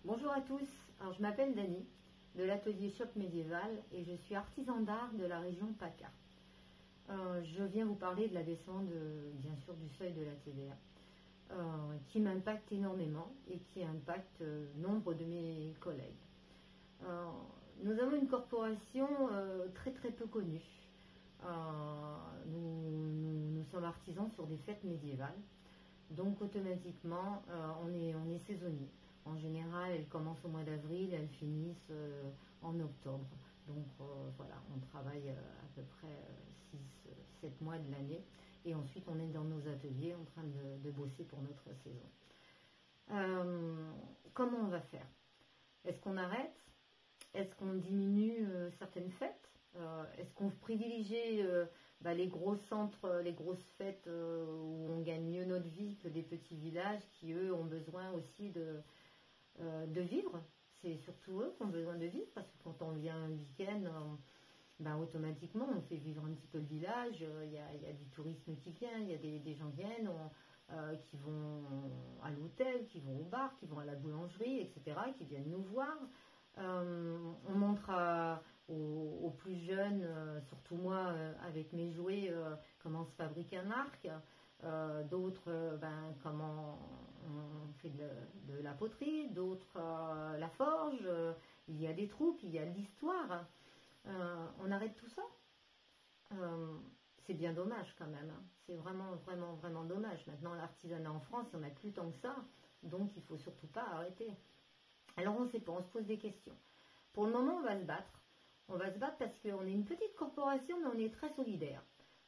Bonjour à tous, alors je m'appelle Dani de l'atelier Shop Médiéval et je suis artisan d'art de la région PACA. Je viens vous parler de l'abaissement bien sûr du seuil de la TVA qui m'impacte énormément et qui impacte nombre de mes collègues. Nous avons une corporation très peu connue. Nous sommes artisans sur des fêtes médiévales, donc automatiquement on est saisonnier. En général, elles commencent au mois d'avril, elles finissent en octobre. Donc voilà, on travaille à peu près 6-7 mois de l'année. Et ensuite, on est dans nos ateliers en train de bosser pour notre saison. Comment on va faire? Est-ce qu'on arrête? Est-ce qu'on diminue certaines fêtes? Est-ce qu'on privilégie les gros centres, les grosses fêtes où on gagne mieux notre vie que des petits villages qui, eux, ont besoin aussi de vivre? C'est surtout eux qui ont besoin de vivre, parce que quand on vient un week-end, automatiquement on fait vivre un petit peu le village. Il y a du tourisme qui vient, il y a des gens qui viennent, qui vont à l'hôtel, qui vont au bar, qui vont à la boulangerie, etc., qui viennent nous voir. On montre aux plus jeunes, surtout moi avec mes jouets, comment se fabrique un arc. D'autres comment on fait de la poterie, d'autres la forge, il y a des troupes, il y a l'histoire. On arrête tout ça? C'est bien dommage quand même, hein. C'est vraiment dommage. Maintenant, l'artisanat en France, il n'y en a plus tant que ça, donc il ne faut surtout pas arrêter. Alors on ne sait pas, on se pose des questions. Pour le moment, on va se battre. On va se battre parce qu'on est une petite corporation, mais on est très solidaire.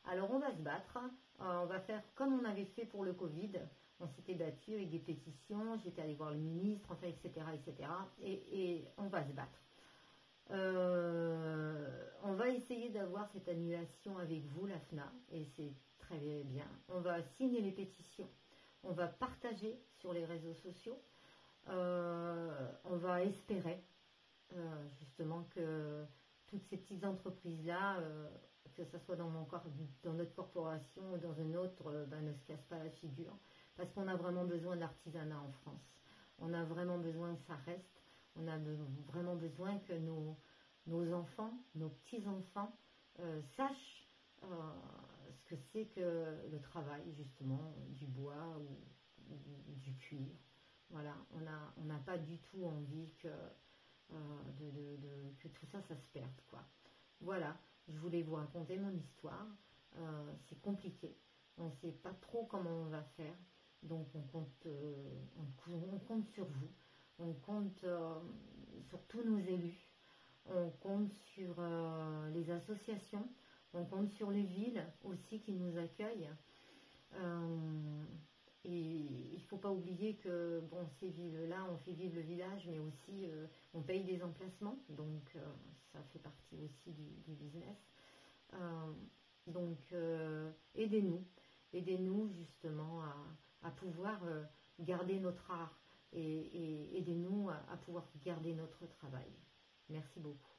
Alors on va se battre, on va faire comme on avait fait pour le Covid. On s'était battu avec des pétitions, j'étais allée voir le ministre, enfin, etc. Et on va se battre. On va essayer d'avoir cette annulation avec vous, la FNA, et c'est très bien. On va signer les pétitions, on va partager sur les réseaux sociaux, on va espérer justement que toutes ces petites entreprises-là, que ce soit dans notre corporation ou dans une autre, ne se cassent pas la figure. Parce qu'on a vraiment besoin d'artisanat en France. On a vraiment besoin que ça reste. On a vraiment besoin que nos enfants, nos petits-enfants, sachent ce que c'est que le travail, justement, du bois ou du cuir. Voilà, on n'a pas du tout envie que tout ça se perde, quoi. Voilà, je voulais vous raconter mon histoire. C'est compliqué, on ne sait pas trop comment on va faire, donc on compte sur vous, on compte sur tous nos élus, on compte sur les associations, on compte sur les villes aussi qui nous accueillent. Et il ne faut pas oublier que ces villes-là, on fait vivre le village, mais aussi on paye des emplacements, donc ça fait partie aussi du business. Donc aidez-nous justement à pouvoir garder notre art et aidez-nous à pouvoir garder notre travail. Merci beaucoup.